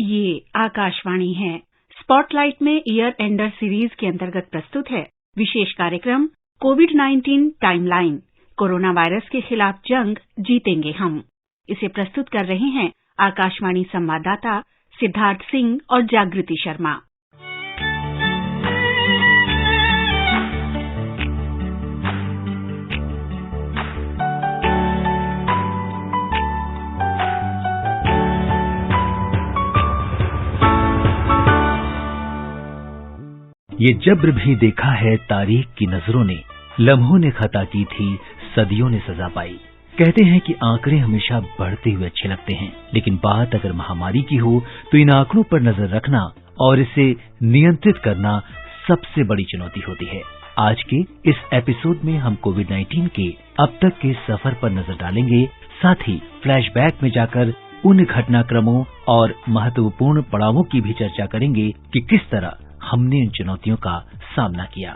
ये आकाशवाणी है। स्पॉटलाइट में ईयर एंडर सीरीज के अंतर्गत प्रस्तुत है विशेष कार्यक्रम कोविड-19 टाइमलाइन, कोरोना वायरस के खिलाफ जंग जीतेंगे हम। इसे प्रस्तुत कर रहे हैं आकाशवाणी संवाददाता सिद्धार्थ सिंह और जागृति शर्मा। ये जब्र भी देखा है तारीख की नजरों ने, लम्हों ने खता की थी, सदियों ने सजा पाई। कहते हैं कि आंकड़े हमेशा बढ़ते हुए अच्छे लगते हैं, लेकिन बात अगर महामारी की हो तो इन आंकड़ों पर नजर रखना और इसे नियंत्रित करना सबसे बड़ी चुनौती होती है। आज के इस एपिसोड में हम कोविड-19 के अब तक के सफर पर नजर डालेंगे, साथ ही फ्लैशबैक में जाकर उन घटनाक्रमों और महत्वपूर्ण पड़ावों की भी चर्चा करेंगे कि किस तरह हमने इन चुनौतियों का सामना किया।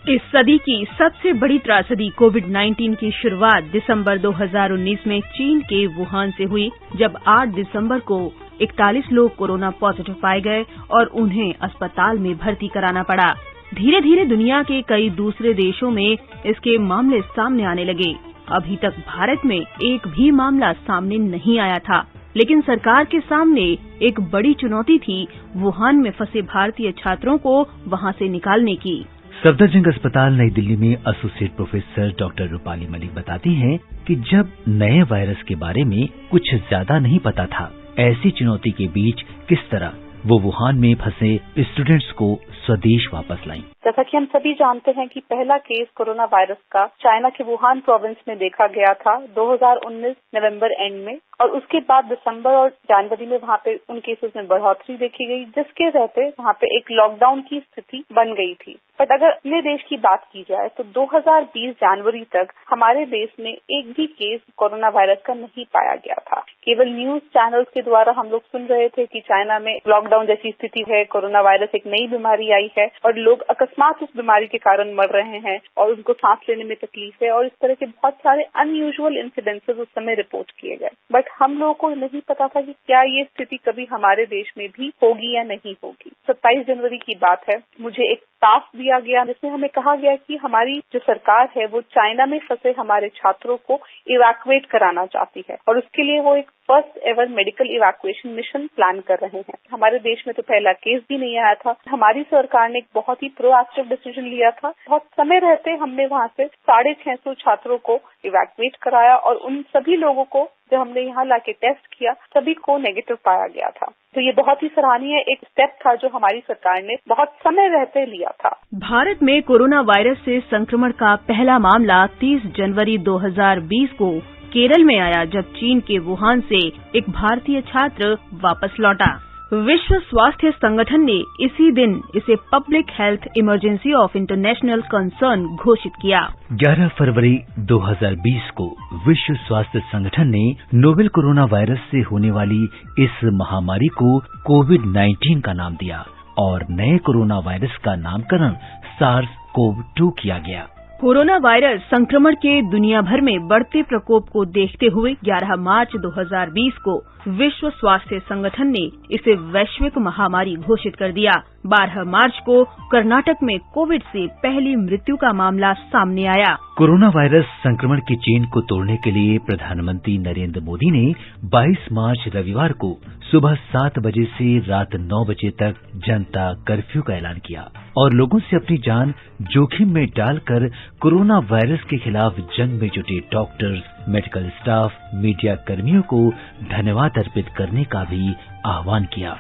इस सदी की सबसे बड़ी त्रासदी कोविड-19 की शुरुआत दिसंबर 2019 में चीन के वुहान से हुई, जब 8 दिसंबर को 41 लोग कोरोना पॉजिटिव पाए गए और उन्हें अस्पताल में भर्ती कराना पड़ा। धीरे धीरे दुनिया के कई दूसरे देशों में इसके मामले सामने आने लगे। अभी तक भारत में एक भी मामला सामने नहीं आया था, लेकिन सरकार के सामने एक बड़ी चुनौती थी वुहान में फंसे भारतीय छात्रों को वहां से निकालने की। सफदरजंग अस्पताल नई दिल्ली में associate professor doctor Rupali Malik बताती हैं कि जब नए वायरस के बारे में कुछ ज्यादा नहीं पता था, ऐसी चुनौती के बीच किस तरह वो वुहान में फंसे स्टूडेंट्स को स्वदेश वापस लाई। जैसा कि हम सभी जानते हैं कि पहला केस कोरोना वायरस का चाइना के वुहान प्रोविंस में देखा गया था 2019 नवंबर एंड में, और उसके बाद दिसंबर और जनवरी में वहाँ पे उन केसेस में बढ़ोतरी देखी गई, जिसके रहते वहाँ पे एक लॉकडाउन की स्थिति बन गई थी। बट अगर अपने देश की बात की जाए तो 2020 जनवरी तक हमारे देश में एक भी केस कोरोना वायरस का नहीं पाया गया था। केवल न्यूज चैनल्स के द्वारा हम लोग सुन रहे थे कि चाइना में लॉकडाउन जैसी स्थिति है, कोरोना वायरस एक नई बीमारी आई है और लोग अकस्मात उस बीमारी के कारण मर रहे हैं और उनको सांस लेने में तकलीफ है, और इस तरह के बहुत सारे अनयूजुअल इंसिडेंसेस उस समय रिपोर्ट किए गए। बट हम लोगों को नहीं पता था कि क्या ये स्थिति कभी हमारे देश में भी होगी या नहीं होगी। 27 जनवरी की बात है, मुझे एक टास्क दिया गया जिसमें हमें कहा गया कि हमारी जो सरकार है वो चाइना में फंसे हमारे छात्रों को इवैक्यूएट कराना चाहती है, और उसके लिए वो एक first ever medical evacuation mission plan कर रहे हैं। हमारे देश में तो पहला केस भी नहीं आया था। हमारी सरकार ने एक बहुत ही प्रोएक्टिव डिसीजन लिया था। बहुत समय रहते हमने वहाँ से 650 छात्रों को इवैक्यूएट कराया, और उन सभी लोगों को जो हमने यहाँ लाके टेस्ट किया, सभी को नेगेटिव पाया गया था। तो ये बहुत ही सराहनीय एक स्टेप था जो हमारी सरकार ने बहुत समय रहते लिया था। भारत में कोरोना वायरस से संक्रमण का पहला मामला 30 जनवरी 2020 को केरल में आया, जब चीन के वुहान से एक भारतीय छात्र वापस लौटा। विश्व स्वास्थ्य संगठन ने इसी दिन इसे public health emergency of international concern घोषित किया। 11 फरवरी 2020 को विश्व स्वास्थ्य संगठन ने नोवेल कोरोना वायरस से होने वाली इस महामारी को कोविड-19 का नाम दिया और नए कोरोना वायरस का नामकरण SARS-CoV-2 किया गया। कोरोना वायरस संक्रमण के दुनिया भर में बढ़ते प्रकोप को देखते हुए 11 मार्च 2020 को विश्व स्वास्थ्य संगठन ने इसे वैश्विक महामारी घोषित कर दिया। 12 मार्च को कर्नाटक में कोविड से पहली मृत्यु का मामला सामने आया। कोरोना वायरस संक्रमण की चेन को तोड़ने के लिए प्रधानमंत्री नरेंद्र मोदी ने 22 मार्च रविवार को सुबह 7 बजे से रात 9 बजे तक जनता कर्फ्यू का ऐलान किया और लोगों से अपनी जान जोखिम में डालकर कोरोना वायरस के खिलाफ जंग में जुटे डॉक्टर्स, मेडिकल स्टाफ, मीडिया कर्मियों को धन्यवाद अर्पित करने का भी आह्वान किया।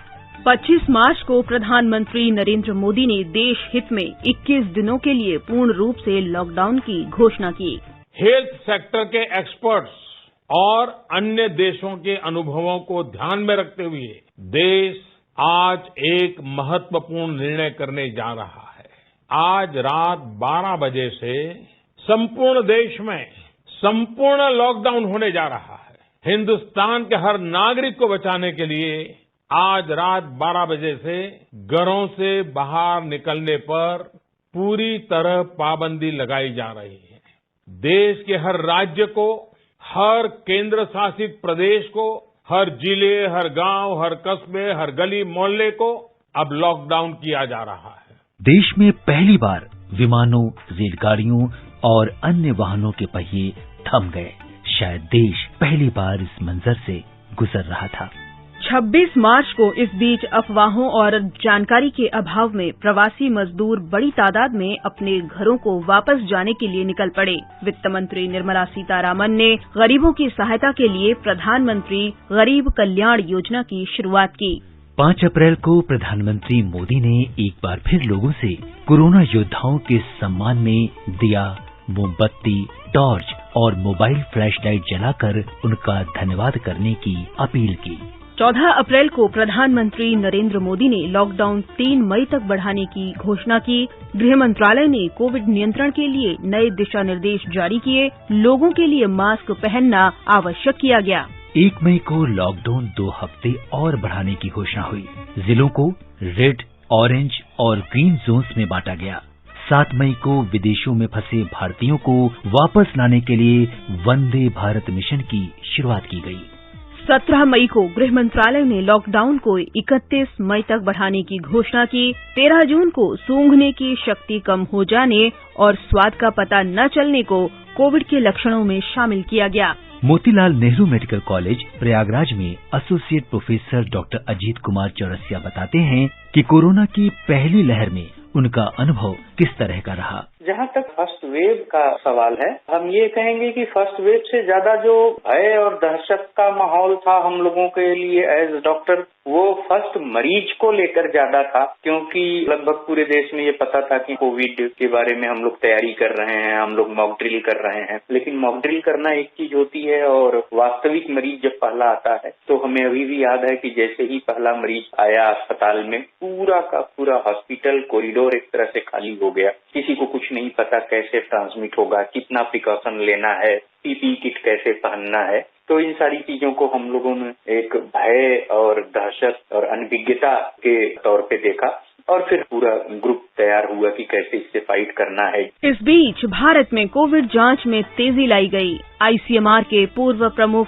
25 मार्च को प्रधानमंत्री नरेंद्र मोदी ने देश हित में 21 दिनों के लिए पूर्ण रूप से लॉकडाउन की घोषणा की। हेल्थ सेक्टर के एक्सपर्ट्स और अन्य देशों के अनुभवों को ध्यान में रखते हुए देश आज एक महत्वपूर्ण निर्णय करने जा रहा है। आज रात 12 बजे से संपूर्ण देश में संपूर्ण लॉकडाउन होने जा रहा है। हिंदुस्तान के हर नागरिक को बचाने के लिए आज रात 12 बजे से घरों से बाहर निकलने पर पूरी तरह पाबंदी लगाई जा रही है। देश के हर राज्य को, हर केंद्र शासित प्रदेश को हर जिले, हर गांव, हर कस्बे, हर गली मोहल्ले को अब लॉकडाउन किया जा रहा है। देश में पहली बार विमानों, रेलगाड़ियों और अन्य वाहनों के पहिए थम गए। शायद देश पहली बार इस मंजर से गुजर रहा था। 26 मार्च को इस बीच अफवाहों और जानकारी के अभाव में प्रवासी मजदूर बड़ी तादाद में अपने घरों को वापस जाने के लिए निकल पड़े। वित्त मंत्री निर्मला सीतारामन ने गरीबों की सहायता के लिए प्रधानमंत्री गरीब कल्याण योजना की शुरुआत की। 5 अप्रैल को प्रधानमंत्री मोदी ने एक बार फिर लोगों से कोरोना योद्धाओं के सम्मान में दिया, मोमबत्ती, टॉर्च और मोबाइल फ्लैशलाइट जलाकर उनका धन्यवाद करने की अपील की। 14 अप्रैल को प्रधानमंत्री नरेंद्र मोदी ने लॉकडाउन 3 मई तक बढ़ाने की घोषणा की। गृह मंत्रालय ने कोविड नियंत्रण के लिए नए दिशा निर्देश जारी किए। लोगों के लिए मास्क पहनना आवश्यक किया गया। 1 मई को लॉकडाउन 2 हफ्ते और बढ़ाने की घोषणा हुई। जिलों को रेड, ऑरेंज और ग्रीन जोन्स में बांटा गया। 7 मई को विदेशों में फंसे भारतीयों को वापस लाने के लिए वंदे भारत मिशन की शुरुआत की गई। 17 मई को गृह मंत्रालय ने लॉकडाउन को 31 मई तक बढ़ाने की घोषणा की। 13 जून को सूंघने की शक्ति कम हो जाने और स्वाद का पता न चलने को कोविड के लक्षणों में शामिल किया गया। मोतीलाल नेहरू मेडिकल कॉलेज प्रयागराज में associate professor doctor Ajit Kumar Chaurasia बताते हैं कि कोरोना की पहली लहर में उनका अनुभव किस तरह का रहा। जहाँ तक फर्स्ट वेव का सवाल है, हम ये कहेंगे कि फर्स्ट वेव से ज्यादा जो भय और दहशत का माहौल था हम लोगों के लिए एज डॉक्टर, वो फर्स्ट मरीज को लेकर ज्यादा था, क्योंकि लगभग पूरे देश में ये पता था कि कोविड के बारे में हम लोग तैयारी कर रहे हैं, हम लोग मॉक ड्रिल कर रहे हैं। लेकिन मॉक ड्रिल करना एक चीज होती है और वास्तविक मरीज जब पहला आता है तो हमें अभी भी याद है कि जैसे ही पहला मरीज आया अस्पताल में, पूरा का पूरा हॉस्पिटल कॉरिडोर एक तरह से खाली हो गया। किसी को कुछ नहीं पता कैसे ट्रांसमिट होगा, कितना प्रिकॉशन लेना है, पीपीई किट कैसे पहनना है। तो इन सारी चीजों को हम लोगों ने एक भय और दहशत और अनभिज्ञता के तौर पे देखा और फिर पूरा ग्रुप तैयार हुआ कि कैसे इससे फाइट करना है। इस बीच भारत में कोविड जांच में तेजी लाई गई। आईसीएमआर के पूर्व प्रमुख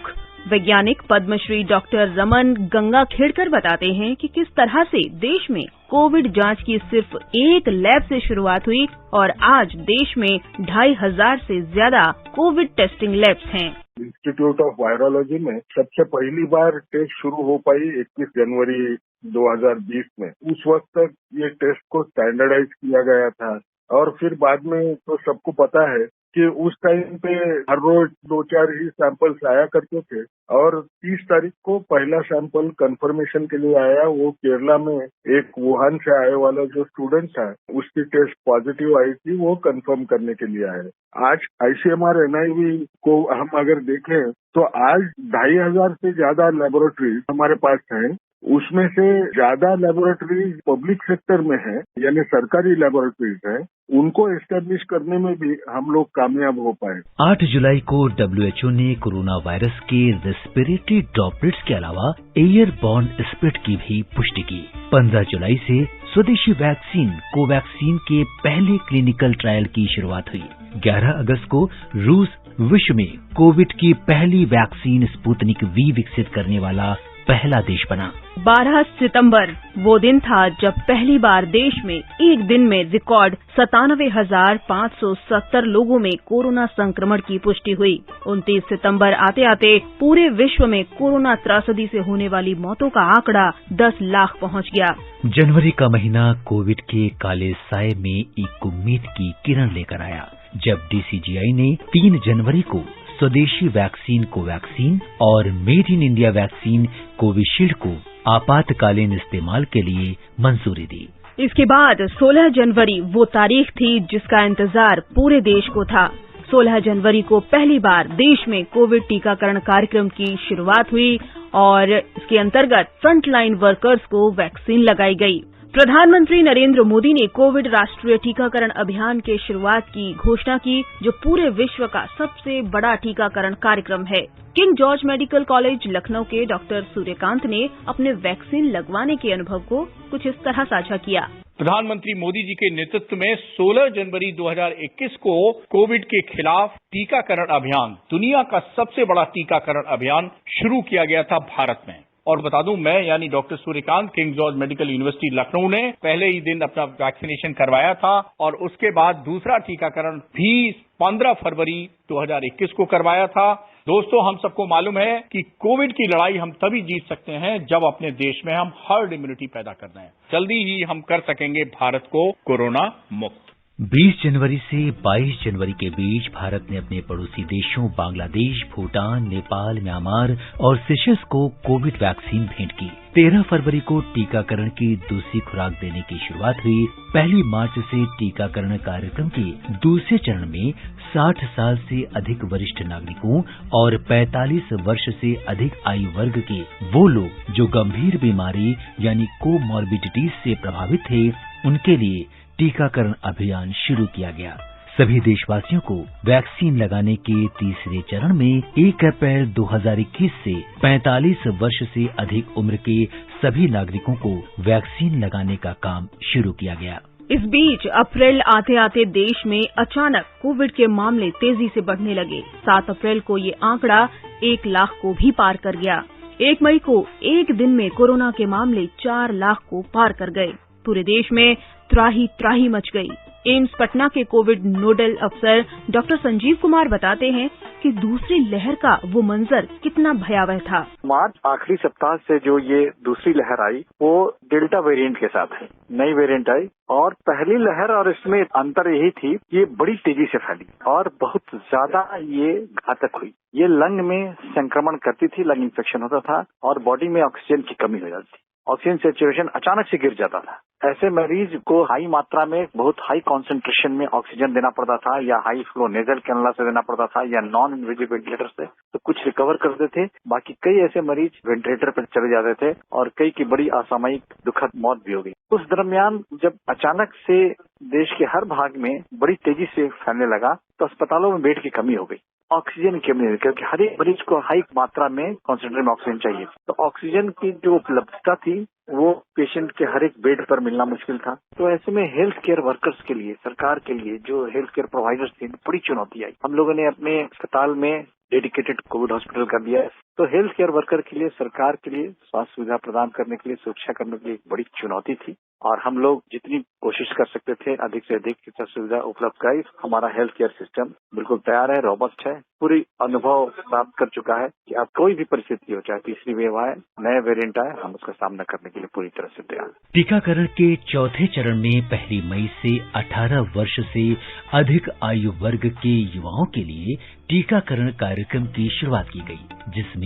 वैज्ञानिक पद्मश्री डॉक्टर रमन गंगाखेड़कर बताते हैं कि किस तरह से देश में कोविड जांच की सिर्फ एक लैब से शुरुआत हुई और आज देश में 2500 से ज्यादा कोविड टेस्टिंग लैब्स हैं। इंस्टीट्यूट ऑफ वायरोलॉजी में सबसे पहली बार टेस्ट शुरू हो पाई 21 जनवरी 2020 में। उस वक्त तक ये टेस्ट को स्टैंडर्डाइज किया गया था और फिर बाद में तो सबको पता है कि उस टाइम पे हर रोज 2-4 ही सैंपल्स आया करते थे और 30 तारीख को पहला सैंपल कंफर्मेशन के लिए आया। वो केरला में एक वुहान से आए वाला जो स्टूडेंट था उसकी टेस्ट पॉजिटिव आई थी, वो कंफर्म करने के लिए आए। आज आईसीएमआर एनआईवी को हम अगर देखें तो आज 2500 से ज्यादा लेबोरेटरीज हमारे पास हैं। उसमें से ज्यादा लेबोरेटरीज पब्लिक सेक्टर में है, यानी सरकारी लेबोरेटरीज है। उनको एस्टेब्लिश करने में भी हम लोग कामयाब हो पाए। 8 जुलाई को WHO ने कोरोना वायरस के रेस्पिरेटरी ड्रॉपलेट्स के अलावा एयर बॉर्न स्प्रेड की भी पुष्टि की। 15 जुलाई से स्वदेशी वैक्सीन कोवैक्सीन के पहले क्लिनिकल ट्रायल की शुरुआत हुई। 11 अगस्त को रूस विश्व में कोविड की पहली वैक्सीन स्पुतनिक V विकसित करने वाला पहला देश बना। 12 सितंबर वो दिन था जब पहली बार देश में एक दिन में रिकॉर्ड 97,570 लोगों में कोरोना संक्रमण की पुष्टि हुई। 29 सितंबर आते आते पूरे विश्व में कोरोना त्रासदी से होने वाली मौतों का आंकड़ा 10 लाख पहुंच गया। जनवरी का महीना कोविड के काले साए में एक उम्मीद की किरण लेकर आया, जब DCGI ने 3 जनवरी को स्वदेशी वैक्सीन कोवैक्सीन और made in India vaccine Covishield को आपातकालीन इस्तेमाल के लिए मंजूरी दी। इसके बाद 16 जनवरी वो तारीख थी जिसका इंतजार पूरे देश को था। 16 जनवरी को पहली बार देश में कोविड टीकाकरण कार्यक्रम की शुरुआत हुई और इसके अंतर्गत फ्रंटलाइन वर्कर्स को वैक्सीन लगाई गई। प्रधानमंत्री नरेंद्र मोदी ने कोविड राष्ट्रीय टीकाकरण अभियान के शुरुआत की घोषणा की, जो पूरे विश्व का सबसे बड़ा टीकाकरण कार्यक्रम है। King George medical college Lucknow के डॉक्टर सूर्यकांत ने अपने वैक्सीन लगवाने के अनुभव को कुछ इस तरह साझा किया। प्रधानमंत्री मोदी जी के नेतृत्व में 16 जनवरी 2021 को कोविड के खिलाफ टीकाकरण अभियान, दुनिया का सबसे बड़ा टीकाकरण अभियान शुरू किया गया था भारत में। और बता दूं, मैं यानी doctor Suryakant, king George medical university Lucknow ने पहले ही दिन अपना वैक्सीनेशन करवाया था और उसके बाद दूसरा टीकाकरण भी 15 फरवरी 2021 को करवाया था। दोस्तों, हम सबको मालूम है कि कोविड की लड़ाई हम तभी जीत सकते हैं जब अपने देश में हम हर्ड इम्यूनिटी पैदा कर दें। जल्दी ही हम कर सकेंगे भारत को कोरोना मुक्त। 20 जनवरी से 22 जनवरी के बीच भारत ने अपने पड़ोसी देशों बांग्लादेश, भूटान, नेपाल, म्यांमार और सेशल्स को कोविड वैक्सीन भेंट की। 13 फरवरी को टीकाकरण की दूसरी खुराक देने की शुरुआत हुई। 1 मार्च से टीकाकरण कार्यक्रम के दूसरे चरण में 60 साल से अधिक वरिष्ठ नागरिकों और 45 वर्ष से अधिक आयु वर्ग के वो लोग जो गंभीर बीमारी यानी कोमॉर्बिडिटीज से प्रभावित थे, उनके लिए टीकाकरण अभियान शुरू किया गया। सभी देशवासियों को वैक्सीन लगाने के तीसरे चरण में 1 अप्रैल 2021 से 45 वर्ष से अधिक उम्र के सभी नागरिकों को वैक्सीन लगाने का काम शुरू किया गया। इस बीच अप्रैल आते आते देश में अचानक कोविड के मामले तेजी से बढ़ने लगे। 7 अप्रैल को ये आंकड़ा 1 लाख को भी पार कर गया। 1 मई को एक दिन में कोरोना के मामले 4 लाख को पार कर गए। पूरे देश में त्राही मच गई। एम्स पटना के कोविड नोडल अफसर डॉक्टर संजीव कुमार बताते हैं कि दूसरी लहर का वो मंजर कितना भयावह था। मार्च आखिरी सप्ताह से जो ये दूसरी लहर आई वो डेल्टा वेरिएंट के साथ है। नई वेरिएंट आई और पहली लहर और इसमें अंतर यही थी, ये बड़ी तेजी से फैली और बहुत ज्यादा ये घातक हुई। ये लंग में संक्रमण करती थी, लंग इन्फेक्शन होता था और बॉडी में ऑक्सीजन की कमी हो जाती थी। ऑक्सीजन सैचुरेशन अचानक से गिर जाता था। ऐसे मरीज को हाई मात्रा में, बहुत हाई कॉन्सेंट्रेशन में ऑक्सीजन देना पड़ता था या हाई फ्लो नेजल कैनुला से देना पड़ता था या नॉन इन्वेजिव वेंटिलेटर से, तो कुछ रिकवर करते थे। बाकी कई ऐसे मरीज वेंटिलेटर पर चले जाते थे और कई की बड़ी असामयिक दुखद मौत भी हो गई। उस दरमियान जब अचानक से देश के हर भाग में बड़ी तेजी से फैलने लगा तो अस्पतालों में बेड की कमी हो गई, ऑक्सीजन की कमी, क्योंकि हर एक मरीज को हाई मात्रा में कॉन्सेंट्रेट में ऑक्सीजन चाहिए। तो ऑक्सीजन की जो उपलब्धता थी वो पेशेंट के हर एक बेड पर मिलना मुश्किल था। तो ऐसे में हेल्थ केयर वर्कर्स के लिए, सरकार के लिए, जो हेल्थ केयर प्रोवाइडर्स थे, बड़ी चुनौती आई। हम लोगों ने अपने अस्पताल में डेडिकेटेड कोविड हॉस्पिटल कर दिया है। तो हेल्थ केयर वर्कर के लिए, सरकार के लिए स्वास्थ्य सुविधा प्रदान करने के लिए, सुरक्षा करने के लिए एक बड़ी चुनौती थी और हम लोग जितनी कोशिश कर सकते थे अधिक से अधिक सुविधा उपलब्ध कराई। हमारा हेल्थ केयर सिस्टम बिल्कुल तैयार है, रोबस्ट है, पूरी अनुभव प्राप्त कर चुका है कि अब कोई भी परिस्थिति हो, चाहे तीसरी वेव आए, नए वेरिएंट आए, हम उसका सामना करने के लिए पूरी तरह से तैयार। टीकाकरण के चौथे चरण में 1 मई से 18 वर्ष से अधिक आयु वर्ग के युवाओं के लिए टीकाकरण कार्यक्रम की शुरुआत की गई, जिसमें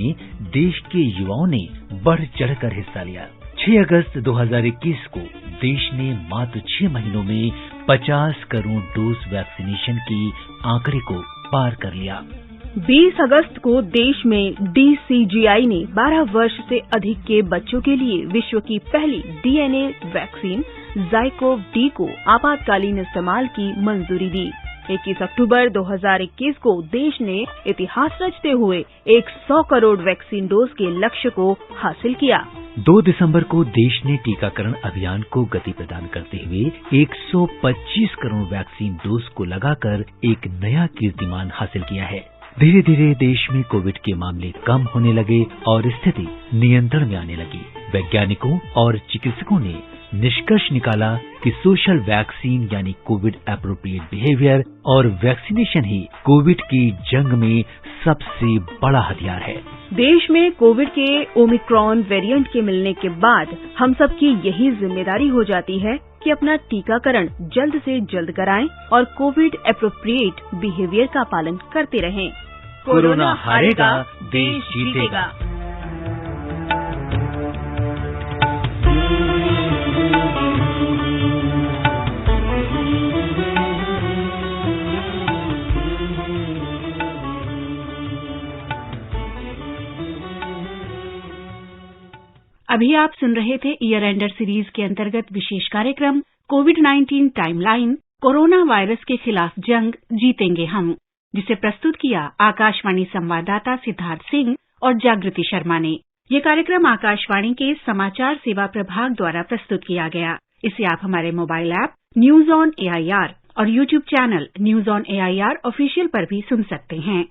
देश के युवाओं ने बढ़ चढ़कर हिस्सा लिया। 6 अगस्त 2021 को देश ने मात्र 6 महीनों में 50 करोड़ डोज वैक्सीनेशन की आंकड़े को पार कर लिया। 20 अगस्त को देश में DCGI ने 12 वर्ष से अधिक के बच्चों के लिए विश्व की पहली DNA वैक्सीन ज़ाइकोव-डी को आपातकालीन इस्तेमाल की मंजूरी दी। 21 अक्टूबर 2021 को देश ने इतिहास रचते हुए 100 करोड़ वैक्सीन डोज के लक्ष्य को हासिल किया। 2 दिसंबर को देश ने टीकाकरण अभियान को गति प्रदान करते हुए 125 करोड़ वैक्सीन डोज को लगाकर एक नया कीर्तिमान हासिल किया है। धीरे धीरे देश में कोविड के मामले कम होने लगे और स्थिति नियंत्रण में आने लगी। वैज्ञानिकों और चिकित्सकों ने निष्कर्ष निकाला कि सोशल वैक्सीन यानी कोविड एप्रोप्रिएट बिहेवियर और वैक्सीनेशन ही कोविड की जंग में सबसे बड़ा हथियार है। देश में कोविड के ओमिक्रॉन वेरिएंट के मिलने के बाद हम सबकी यही जिम्मेदारी हो जाती है कि अपना टीकाकरण जल्द से जल्द कराएं और कोविड एप्रोप्रिएट बिहेवियर का पालन करते रहें। कोरोना हारेगा, देश जीतेगा। अभी आप सुन रहे थे ईयर एंडर सीरीज के अंतर्गत विशेष कार्यक्रम कोविड-19 टाइमलाइन, कोरोना वायरस के खिलाफ जंग जीतेंगे हम, जिसे प्रस्तुत किया आकाशवाणी संवाददाता सिद्धार्थ सिंह और जागृति शर्मा ने। ये कार्यक्रम आकाशवाणी के समाचार सेवा प्रभाग द्वारा प्रस्तुत किया गया। इसे आप हमारे mobile app news on AIR और YouTube channel news on AIR official पर भी सुन सकते हैं।